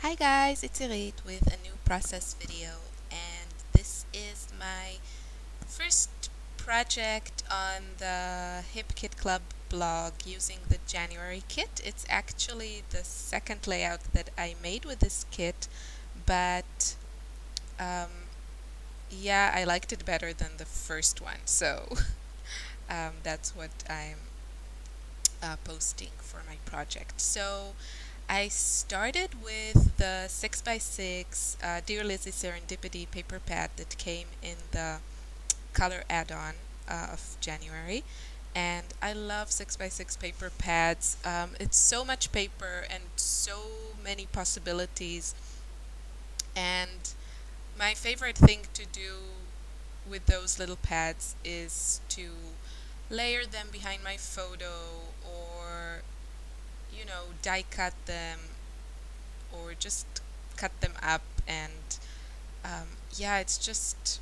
Hi guys, it's Irit with a new process video, and this is my first project on the Hip Kit Club blog using the January kit. It's actually the second layout that I made with this kit, but um, yeah, I liked it better than the first one, so that's what I'm posting for my project. So I started with the 6x6 Dear Lizzy Serendipity paper pad that came in the color add-on of January. And I love 6x6 paper pads. It's so much paper and so many possibilities. And my favorite thing to do with those little pads is to layer them behind my photo, or die cut them, or just cut them up. And yeah, it's just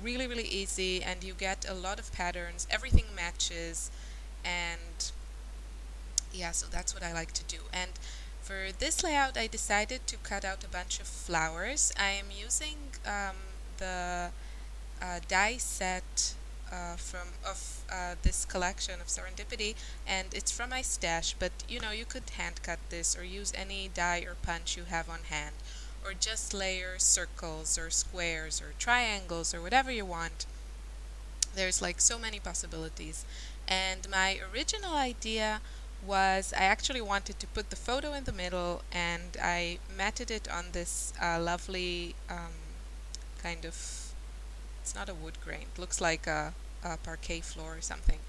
really really easy, and you get a lot of patterns, everything matches. And yeah, so that's what I like to do. And for this layout I decided to cut out a bunch of flowers. I am using the die set this collection of Serendipity, and it's from my stash, but you could hand cut this or use any die or punch you have on hand, or just layer circles or squares or triangles or whatever you want. There's like so many possibilities. And my original idea was I actually wanted to put the photo in the middle, and I matted it on this lovely kind of, it's not a wood grain, it looks like a parquet floor or something,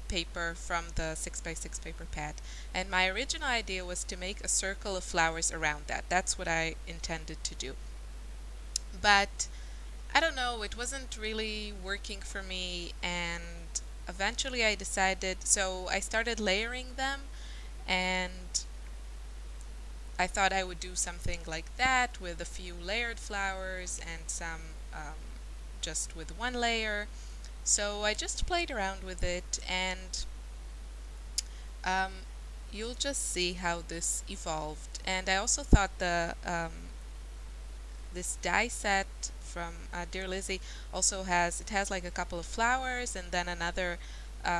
paper from the 6x6 paper pad. And my original idea was to make a circle of flowers around that. That's what I intended to do. But I don't know, it wasn't really working for me, and eventually I decided, so I started layering them, and I thought I would do something like that with a few layered flowers and some just with one layer. So I just played around with it, and you'll just see how this evolved. And I also thought this die set from Dear Lizzy also has like a couple of flowers, and then another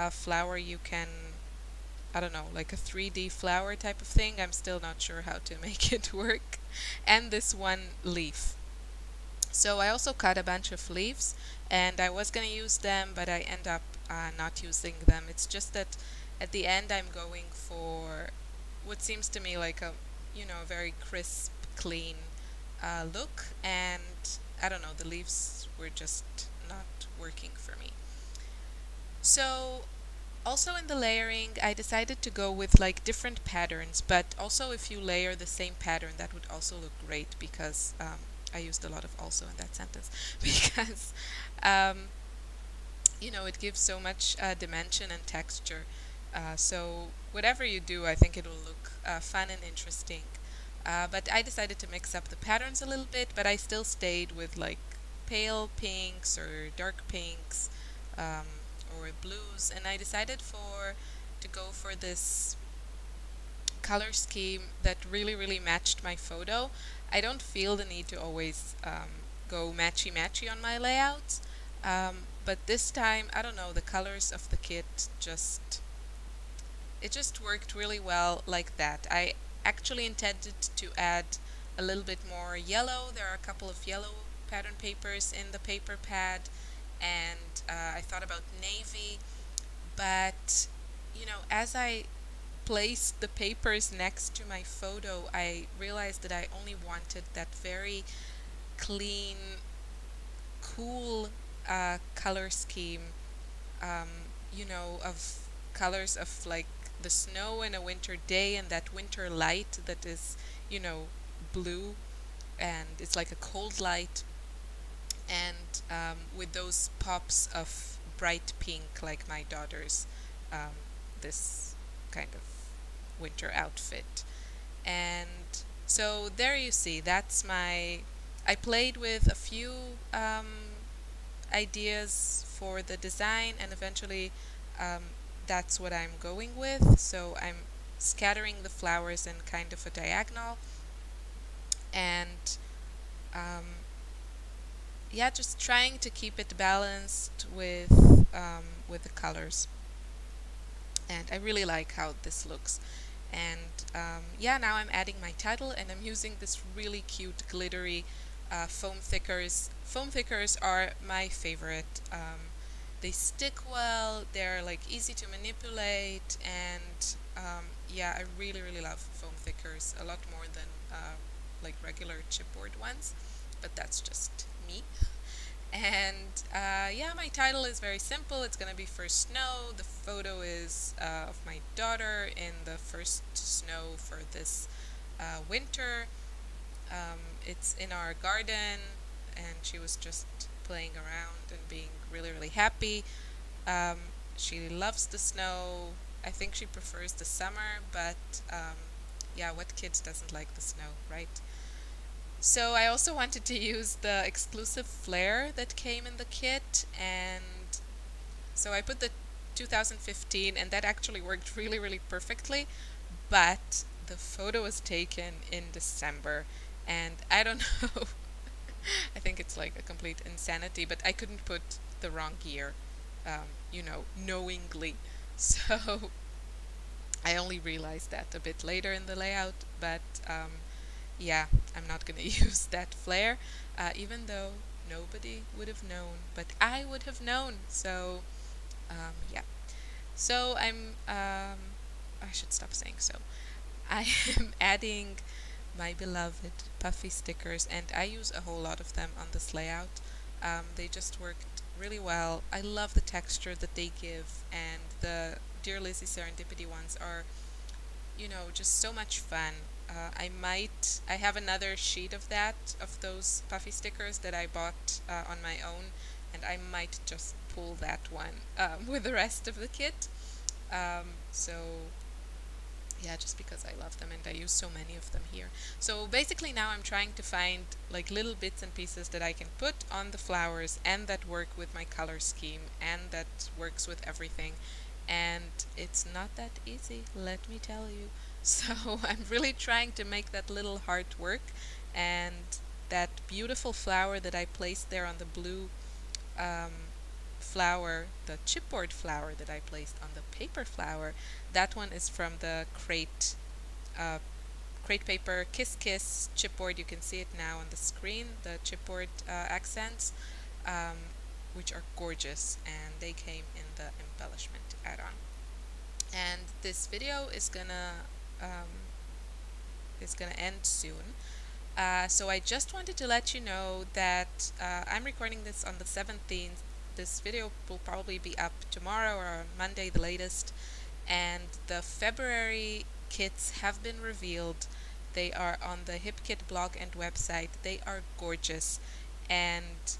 flower you can, I don't know, like a 3D flower type of thing. I'm still not sure how to make it work. And this one leaf. So I also cut a bunch of leaves, and I was going to use them, but I end up not using them. It's just that at the end I'm going for what seems to me like a very crisp, clean look, and I don't know, the leaves were just not working for me. So also in the layering I decided to go with like different patterns, but also if you layer the same pattern that would also look great, because I used a lot of also in that sentence because it gives so much dimension and texture. So whatever you do, I think it will look fun and interesting. But I decided to mix up the patterns a little bit, but I still stayed with like pale pinks or dark pinks, or blues, and I decided to go for this color scheme that really really matched my photo. I don't feel the need to always go matchy matchy on my layouts, but this time, I don't know, the colors of the kit it just worked really well like that. I actually intended to add a little bit more yellow. There are a couple of yellow pattern papers in the paper pad, and I thought about navy, but as I placed the papers next to my photo, I realized that I only wanted that very clean, cool color scheme, of colors of like the snow in a winter day, and that winter light that is, blue, and it's like a cold light, and with those pops of bright pink, like my daughter's this kind of winter outfit. And so there you see, I played with a few ideas for the design, and eventually that's what I'm going with. So I'm scattering the flowers in kind of a diagonal, and yeah, just trying to keep it balanced with the colors. And I really like how this looks. And yeah, now I'm adding my title, and I'm using this really cute glittery foam thickers. Foam thickers are my favorite. They stick well, they're like easy to manipulate, and yeah, I really really love foam thickers a lot more than like regular chipboard ones, but that's just me. And yeah, my title is very simple. It's going to be First Snow. The photo is of my daughter in the first snow for this winter. It's in our garden, and she was just playing around and being really, really happy. Um, she loves the snow. I think she prefers the summer, but yeah, what kid doesn't like the snow, right? So I also wanted to use the exclusive flare that came in the kit, and so I put the 2015, and that actually worked really, really perfectly, but the photo was taken in December, and I don't know, I think it's like a complete insanity, but I couldn't put the wrong year, you know, knowingly. So I only realized that a bit later in the layout, but yeah, I'm not going to use that flare, even though nobody would have known, but I would have known. So yeah. So I should stop saying so. I am adding my beloved puffy stickers, and I use a whole lot of them on this layout. They just worked really well. I love the texture that they give, and the Dear Lizzy Serendipity ones are, you know, just so much fun. I have another sheet of those puffy stickers that I bought on my own, and I might just pull that one with the rest of the kit. So yeah, just because I love them and I use so many of them here. So basically now I'm trying to find like little bits and pieces that I can put on the flowers and that work with my color scheme and that works with everything. And it's not that easy, let me tell you. So I'm really trying to make that little heart work, and that beautiful flower that I placed there on the blue um, flower, the chipboard flower that I placed on the paper flower, that one is from the uh, crate paper Kiss Kiss chipboard. You can see it now on the screen, the chipboard accents, um, which are gorgeous, and they came in the embellishment add-on. And this video is gonna end soon. So I just wanted to let you know that I'm recording this on the 17th. This video will probably be up tomorrow or on Monday the latest. And the February kits have been revealed. They are on the HipKit blog and website. They are gorgeous. And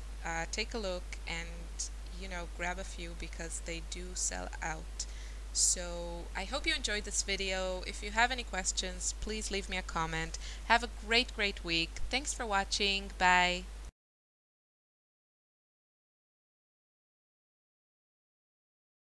take a look and, you know, grab a few because they do sell out. So I hope you enjoyed this video. If you have any questions, please leave me a comment. Have a great, great week. Thanks for watching. Bye.